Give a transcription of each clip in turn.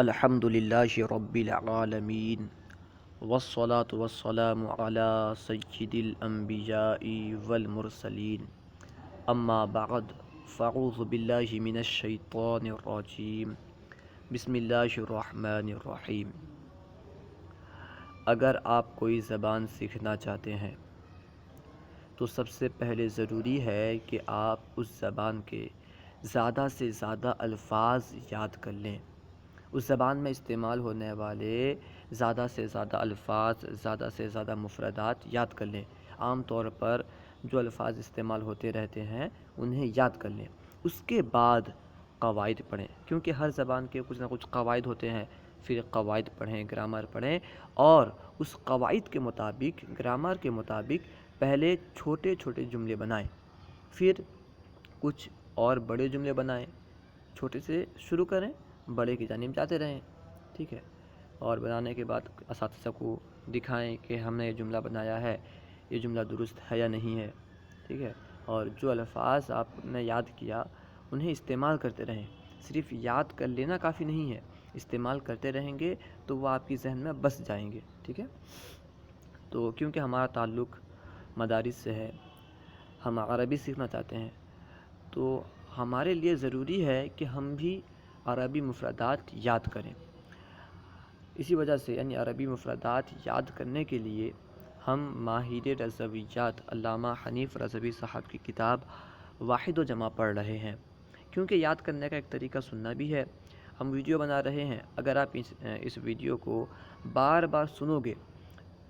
الحمد للہ رب العالمین والصلاة والسلام علی سید الانبیاء والمرسلین اما بعد فاعوذ باللہ من الشیطان الرجیم بسم اللہ الرحمن الرحیم۔ اگر آپ کوئی زبان سیکھنا چاہتے ہیں تو سب سے پہلے ضروری ہے کہ آپ اس زبان کے زیادہ سے زیادہ الفاظ یاد کر لیں، اس زبان میں استعمال ہونے والے زیادہ سے زیادہ الفاظ، زیادہ سے زیادہ مفردات یاد کر لیں۔ عام طور پر جو الفاظ استعمال ہوتے رہتے ہیں انہیں یاد کر لیں، اس کے بعد قواعد پڑھیں، کیونکہ ہر زبان کے کچھ نہ کچھ قواعد ہوتے ہیں۔ پھر قواعد پڑھیں، گرامر پڑھیں، اور اس قواعد کے مطابق، گرامر کے مطابق پہلے چھوٹے چھوٹے جملے بنائیں، پھر کچھ اور بڑے جملے بنائیں۔ چھوٹے سے شروع کریں، بڑے کی جانب جاتے رہیں، ٹھیک ہے۔ اور بنانے کے بعد اساتذہ کو دکھائیں کہ ہم نے یہ جملہ بنایا ہے، یہ جملہ درست ہے یا نہیں ہے، ٹھیک ہے۔ اور جو الفاظ آپ نے یاد کیا انہیں استعمال کرتے رہیں، صرف یاد کر لینا کافی نہیں ہے، استعمال کرتے رہیں گے تو وہ آپ کی ذہن میں بس جائیں گے، ٹھیک ہے۔ تو کیونکہ ہمارا تعلق مدارس سے ہے، ہم عربی سیکھنا چاہتے ہیں، تو ہمارے لیے ضروری ہے کہ ہم بھی عربی مفردات یاد کریں۔ اسی وجہ سے یعنی عربی مفردات یاد کرنے کے لیے ہم ماہر رضویات علامہ حنیف رضوی صاحب کی کتاب واحد و جمع پڑھ رہے ہیں، کیونکہ یاد کرنے کا ایک طریقہ سننا بھی ہے۔ ہم ویڈیو بنا رہے ہیں، اگر آپ اس ویڈیو کو بار بار سنو گے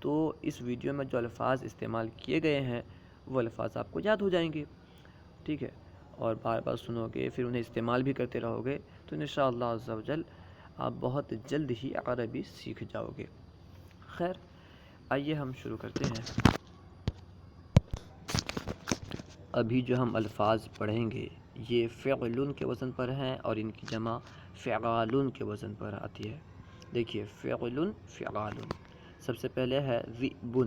تو اس ویڈیو میں جو الفاظ استعمال کیے گئے ہیں وہ الفاظ آپ کو یاد ہو جائیں گے، ٹھیک ہے۔ اور بار بار سنو گے، پھر انہیں استعمال بھی کرتے رہو گے تو انشاءاللہ عز و جل آپ بہت جلد ہی عربی سیکھ جاؤ گے۔ خیر، آئیے ہم شروع کرتے ہیں۔ ابھی جو ہم الفاظ پڑھیں گے یہ فعل کے وزن پر ہیں اور ان کی جمع فعال کے وزن پر آتی ہے۔ دیکھیے، فعل فعال، سب سے پہلے ہے ذئب۔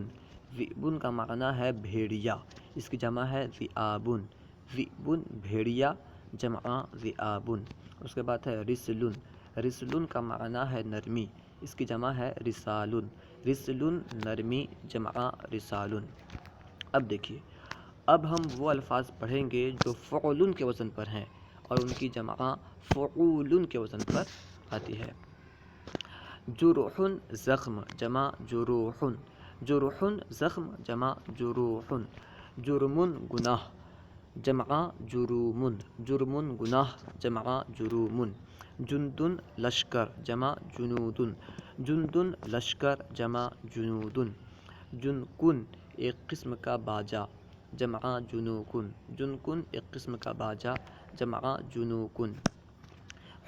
ذئب کا معنی ہے بھیڑیا، اس کی جمع ہے ذئاب۔ ذئب بھیڑیا، جمع ذئاب۔ اس کے بعد ہے رسل۔ رسل کا معنی ہے نرمی، اس کی جمع ہے رسال۔ رسل نرمی، جمع رسال۔ اب دیکھیے، اب ہم وہ الفاظ پڑھیں گے جو فعل کے وزن پر ہیں اور ان کی جمع فعول کے وزن پر آتی ہے۔ جرح زخم، جمع جروح۔ جرح زخم، جمع جروح۔ جرم گناہ، جمع جروم۔ جرم گناہ، جمع جروم۔ جند لشکر، جمع جنود۔ جند لشکر، جمع جنود۔ جنکن ایک قسم کا باجا، جمع جنوکن۔ جنکن ایک قسم کا باجا، جمع جنوکن۔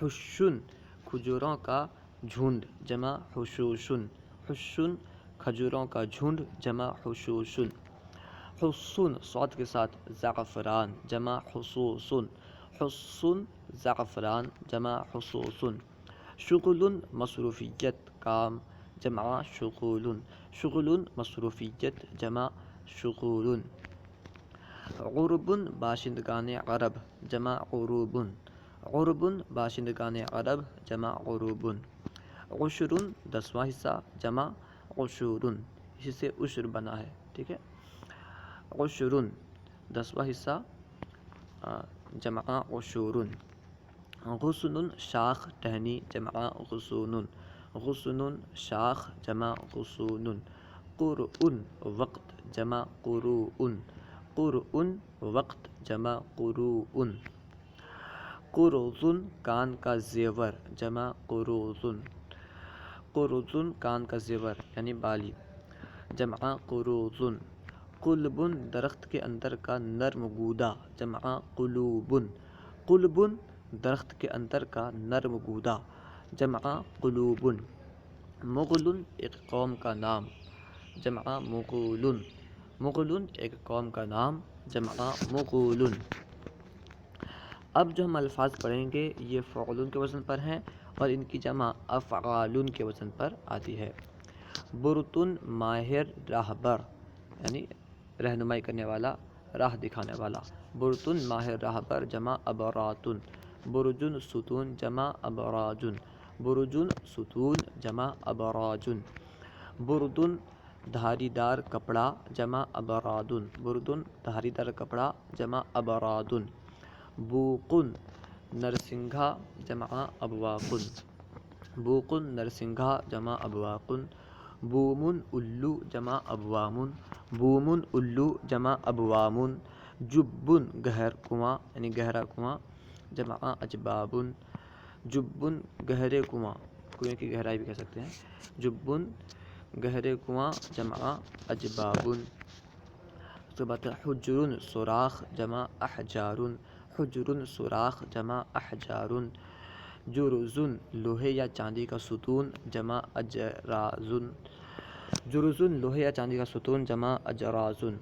حشن کھجوروں کا جھنڈ، جمع حشوشن۔ حشن کھجوروں کا جھنڈ، جمع حشوشن۔ حصن صاد کے ساتھ زعفران، جمع حصوصن۔ حصن زعفران، جمع حصوصن۔ شغل مصروفیت، کام، جمع شغول۔ شغل مصروفیت، جمع شغول۔ عرب باشندگان عرب، جمع عروب۔ عرب باشندگان عرب، جمع عروب۔ عشر 10واں حصہ، جمع عشور، اسی سے عشر بنا ہے، ٹھیک ہے۔ عشر 10واں حصہ، جمع عشور۔ غصن شاخ ٹہنی، جمع غصون۔ غصن شاخ، جمع غصون۔ قرء وقت، جمع قروء۔ قرء وقت، جمع قروء۔ قرض کان کا زیور، جمع قروض۔ قرض کان کا زیور یعنی بالی، جمع قروض۔ قلب درخت کے اندر کا نرم گودا، جمع قلوب۔ قلب درخت کے اندر کا نرم گودا، جمع قلوب۔ مغل ایک قوم کا نام، جمع مغول۔ مغل ایک قوم کا نام، جمع مغول۔ اب جو ہم الفاظ پڑھیں گے یہ فعل کے وزن پر ہیں اور ان کی جمع افعال کے وزن پر آتی ہے۔ برتن ماہر راہبر یعنی رہنمائی کرنے والا، راہ دکھانے والا۔ برتن ماہر راہبر، جمع ابراتن۔ برجن ستون، جمع ابراجن۔ برجن ستون جمع ابراجن، بردن دھاری دار کپڑا جمع ابرادن، بردن دھاری دار کپڑا جمع ابرادن، بوقن نرسنگھا جمع ابواقن، بوقن نرسنگھا جمع ابواقن، بومن الو جمع ابوامن، بومن الو جمع ابوامن، جبن گہر کنواں یعنی گہرا کنواں جمع اجبابن، جبن گہرے کنواں، کنویں کی گہرائی بھی کہہ سکتے ہیں، جبن گہرے کنواں جمع اجبابن۔ اس کے بعد ہے حجرن سوراخ جمع احجارن، حجرن سوراخ جمع احجارن، جرزن لوہے یا چاندی کا ستون جمع اجرازن، جرزن لوہے یا چاندی کا ستون جمع اجرازن۔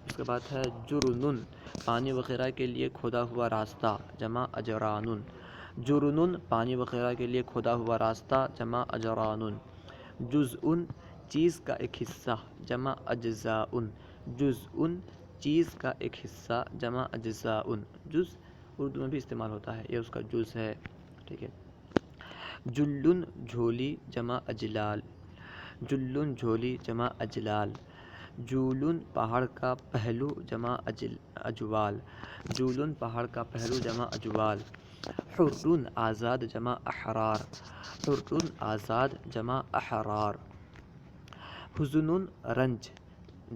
اس کے بعد ہے جرنن پانی وغیرہ کے لیے کھودا ہوا راستہ جمع اجرانن، جرنن پانی وغیرہ کے لیے کھودا ہوا راستہ جمع اجرانن، جزءن چیز کا ایک حصہ جمع اجزاءن، جزءن چیز کا ایک حصہ جمع اجزاءن، جز اردو میں بھی استعمال ہوتا ہے، یہ اس کا جز ہے، ٹھیک ہے۔ جلن جھولی جمع اجلال، جلن جھولی جمع اجلال، جولن پہاڑ کا پہلو جمع اجوال، جولن پہاڑ کا پہلو جمع اجوال، حرن آزاد جمع احرار، حرن آزاد جمع احرار، حزن رنج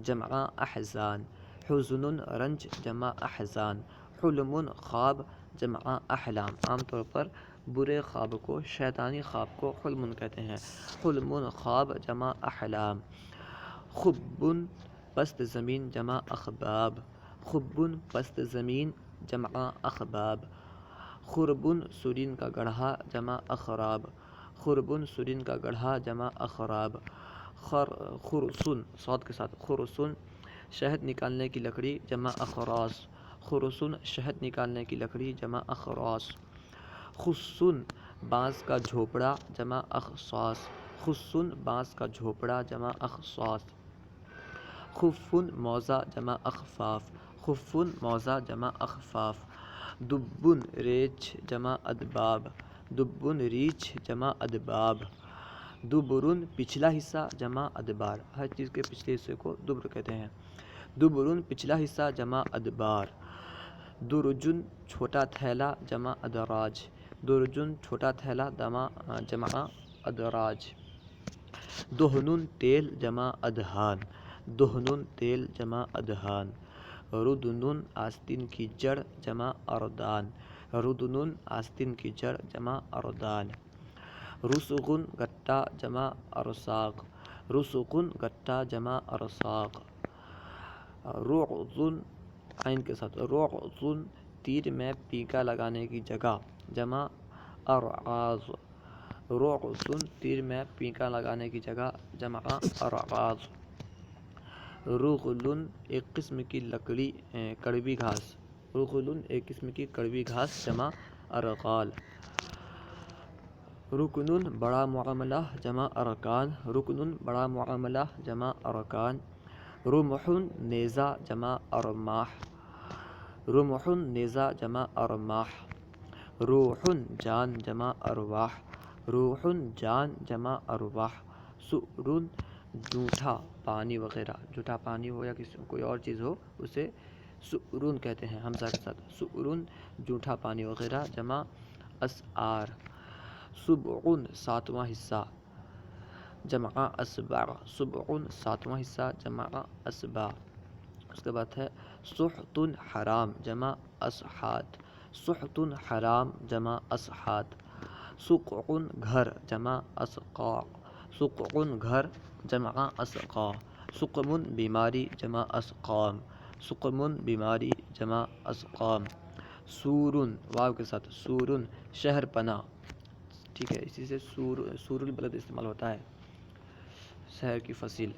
جمع احزان، حزن رنج جمع احزان، حلم خواب جمع احلام، عام طور پر برے خواب کو، شیطانی خواب کو حلم کہتے ہیں، حلم خواب جمع احلام، خبن پست زمین جمع اخباب، خبن پست زمین جمع اخباب، خربن سرین کا گڑھا جمع اخراب، خربن سرین کا گڑھا جمع اخراب، خرسن صاد کے ساتھ خرسن شہد نکالنے کی لکڑی جمع اخراس، خرسن شہد نکالنے کی لکڑی جمع اخراس، خصن بانس کا جھوپڑا جمع اخصاص، خصن بانس کا جھوپڑا جمع اخصاص، خفن موزہ جمع اخفاف، خفن موزہ جمع اخفاف، دبن ریچھ جمع ادباب، دبن ریچھ جمع ادباب، دبرن پچھلا حصہ جمع ادبار، ہر چیز کے پچھلے حصے کو دبر کہتے ہیں، دبرن پچھلا حصہ جمع ادبار، درجن چھوٹا تھیلا جمع ادراج، درجن چھوٹا تھیلا جمع ادراج، دہنن تیل جمع ادہان، دہنن تیل جمع ادہان، ردنن آستین کی جڑ جمع اردان، ردنن آستین کی جڑ جمع اردان، رسغن گٹا جمع ارساق، رسغن گٹا جمع ارساق، رعظن عین کے ساتھ رعظن تیر میں پینکا لگانے کی جگہ جمع ارعاظ، رعظن تیر میں پینکا لگانے کی جگہ جمع ارعاظ، رغلن ایک قسم کی لکڑی کڑوی گھاس، رغلن ایک قسم کی کڑوی گھاس جمع ارغال، رکنن بڑا معاملہ جمع ارکان، رکنن بڑا معاملہ جمع ارکان، رمحن نیزہ جمع ارماح، رمحن نیزہ جمع ارماح، روحن جان جمع ارواح، روحن جان جمع ارواح، سؤرن جھوٹا پانی وغیرہ، جھوٹا پانی ہو یا کوئی اور چیز ہو اسے سؤرن کہتے ہیں حمزہ کے ساتھ، سؤرن جھوٹا پانی وغیرہ جمع اسعار، سبعن ساتواں حصہ جمع اسبع، سبعن ساتواں حصہ جمع اسبع۔ اس کے بعد ہے سحت حرام جمع اسحات، سحت حرام جمع اسحات، سقع گھر جمع اسقاع، سقع گھر جمع اسقاع، سقم بیماری جمع اسقام، سقم بیماری جمع اسقام، سورن واو کے ساتھ سورن شہر پناہ، ٹھیک ہے، اسی سے سور البلد استعمال ہوتا ہے شہر کی فصیل،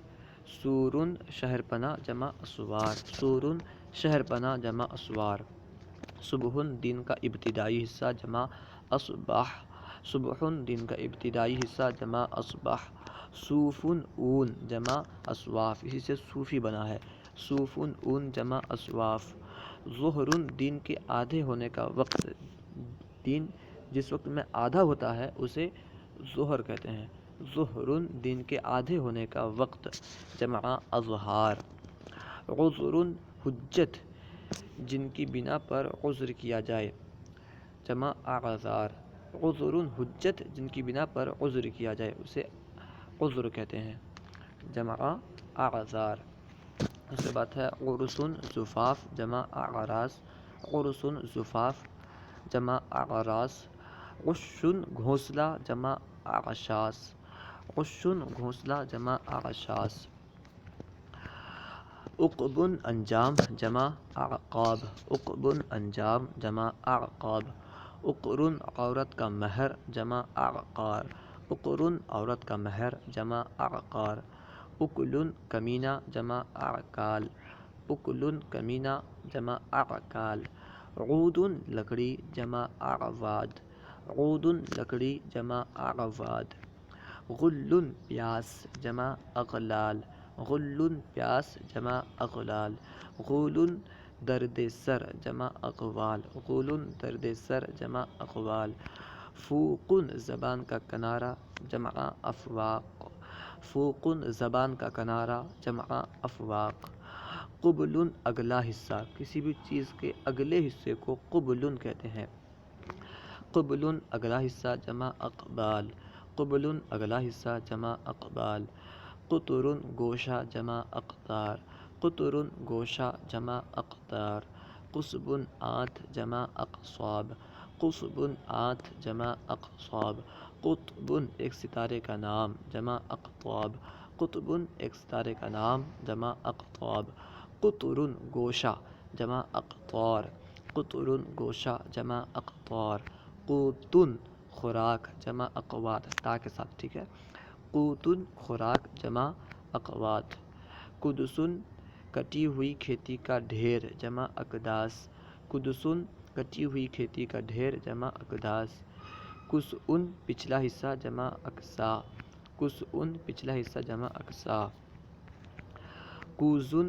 سورن شہر پناہ جمع اسوار، سورن شہر پناہ جمع اسوار، صبحن دن کا ابتدائی حصہ جمع اصباح، صبحن دن کا ابتدائی حصہ جمع اصباح، صوفن اون جمع اصواف، اسی سے صوفی بنا ہے، صوفن اون جمع اصواف، ظہرن دن کے آدھے ہونے کا وقت، دن جس وقت میں آدھا ہوتا ہے اسے ظہر کہتے ہیں، ظہر دن کے آدھے ہونے کا وقت، جمع اظہار۔ عذر حجت جن کی بنا پر عذر کیا جائے، جمع اعذار۔ عذر حجت جن کی بنا پر عذر کیا جائے اسے عذر کہتے ہیں، جمع اعذار۔ اس کے بعد ہے عرس زفاف، جمع اعراس۔ عرس زفاف، جمع اعراس۔ غش گھونسلہ، جمع اغشاس۔ غش گھونسلہ، جمع اغشاس۔ عقب انجام، جمع اعقاب۔ عقب انجام، جمع اعقاب۔ عقر عورت کا مہر، جمع اعقار۔ عقر عورت کا مہر، جمع اعقار۔ اکل کمینہ، جمع اعکال۔ اکل کمینہ، جمع اعکال۔ عود لکڑی، جمع اعواد۔ عود لکڑی، جمع اعواد۔ غل پیاس، جمع اغلال۔ غل پیاس، جمع اغلال۔ غول درد سر، جمع اغوال۔ غول درد سر، جمع اغوال۔ فوق زبان کا کنارہ، جمع افواق۔ فوق زبان کا کنارہ، جمع افواق۔ قبل اگلا حصہ، کسی بھی چیز کے اگلے حصے کو قبل کہتے ہیں، قبل اگلا حصہ، جمع اقبال۔ قبل اگلا حصہ، جمع اقبال۔ قطر گوشہ، جمع اقطار۔ قطر گوشہ، جمع اقطار۔ قصب آنت، جمع اقصاب۔ قصب آنت، جمع اقصاب۔ قطب ایک ستارے کا نام، جمع اقطاب۔ قطب ایک ستارے کا نام، جمع اقطاب۔ قطر گوشہ، جمع اقطار۔ قطر گوشہ، جمع اقطار۔ قوتن خوراک، جمع اقوات، تا کے ساتھ، ٹھیک ہے۔ قوتن خوراک، جمع اقوات۔ قدسن کٹی ہوئی کھیتی کا ڈھیر، جمع اقداس۔ قدسن کٹی ہوئی کھیتی کا ڈھیر، جمع اقداس۔ کسعن پچھلا حصہ، جمع اقصا۔ کسعن پچھلا حصہ، جمع اقصا۔ کوزن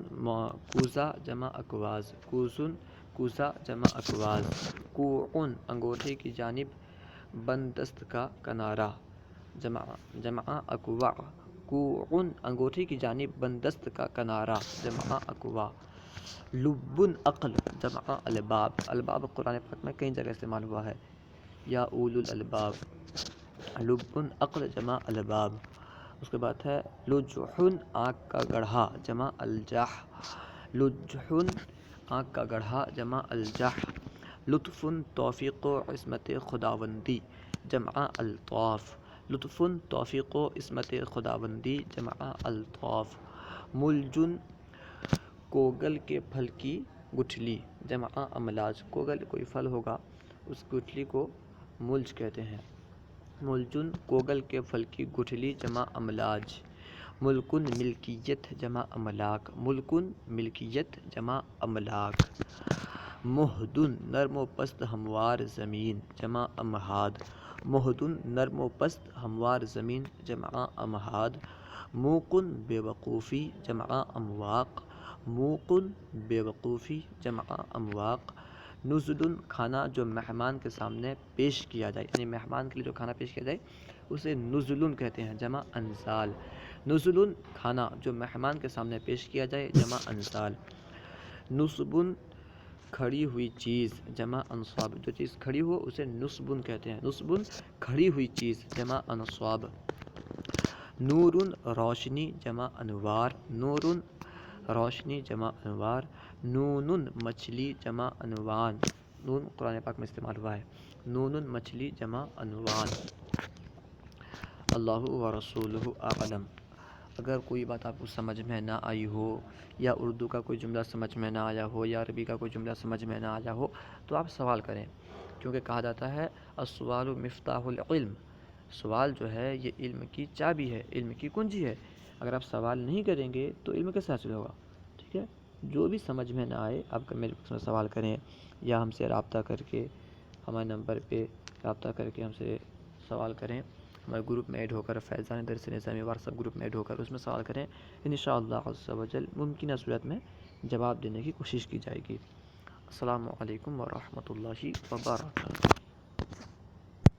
کوزہ، جمع اکواز۔ کوزن کوزہ، جمع اکواز۔ کوعن انگوٹھے کی جانب بند دست کا کنارہ، جمع اکواع۔ کوعن انگوٹھے کی جانب بند دست کا کنارہ، جمع اکواع۔ لب عقل، جمع الباب۔ الباب قرآن پاک میں کئی جگہ استعمال ہوا ہے، یا اولو الالباب۔ لب عقل، جمع الباب۔ اس کے بعد ہے لجحن آنکھ کا گڑھا، جمع الجح۔ لجحن آنکھ کا گڑھا، جمع الجح۔ لطف توفیق و عصمت خداوندی، جمع الطاف۔ لطف توفیق و عصمت خداوندی، جمع الطاف۔ ملجن کوگل کے پھل کی گٹھلی، جمع املاج۔ کوگل کوئی پھل ہوگا اس گٹھلی کو ملج کہتے ہیں۔ ملجن کوگل کے پھل کی گٹھلی، جمع املاج۔ ملکن ملکیت، جمع املاک۔ ملکن ملکیت، جمع املاک۔ مہدن نرم و پست ہموار زمین، جمع امہاد۔ مہدن نرم و پست ہموار زمین، جمع امہاد۔ موقن بے وقوفی، جمع امواق۔ موقن بے وقوفی، جمع امواق۔ نزل کھانا جو مہمان کے سامنے پیش کیا جائے، یعنی مہمان کے لیے جو کھانا پیش کیا جائے اسے نزل کہتے ہیں، جمع انزال۔ نزل کھانا جو مہمان کے سامنے پیش کیا جائے، جمع انزال۔ نصب کھڑی ہوئی چیز، جمع انصاب۔ جو چیز کھڑی ہو اسے نصب کہتے ہیں، نصب کھڑی ہوئی چیز، جمع انصاب۔ نور روشنی، جمع انوار۔ نور روشنی، جمع انوار۔ نون مچھلی، جمع عنوان۔ نون قرآن پاک میں استعمال ہوا ہے، نون مچھلی، جمع عنوان۔ اللہ و رسولہ اعلم۔ اگر کوئی بات آپ کو سمجھ میں نہ آئی ہو، یا اردو کا کوئی جملہ سمجھ میں نہ آیا ہو، یا عربی کا کوئی جملہ سمجھ میں نہ آیا ہو، تو آپ سوال کریں، کیونکہ کہا جاتا ہے السؤال مفتاح العلم، سوال جو ہے یہ علم کی چابی ہے، علم کی کنجی ہے۔ اگر آپ سوال نہیں کریں گے تو علم کیسے حاصل ہوگا؟ ٹھیک ہے، جو بھی سمجھ میں نہ آئے آپ میل باکس میں سوال کریں، یا ہم سے رابطہ کر کے ہمارے نمبر پہ رابطہ کر کے ہم سے سوال کریں، ہمارے گروپ میں ایڈ ہو کر، فیضان درس نظامی واٹس ایپ گروپ میں ایڈ ہو کر اس میں سوال کریں، انشاءاللہ عز و جل ممکنہ صورت میں جواب دینے کی کوشش کی جائے گی۔ السلام علیکم ورحمۃ اللہ وبرکاتہ۔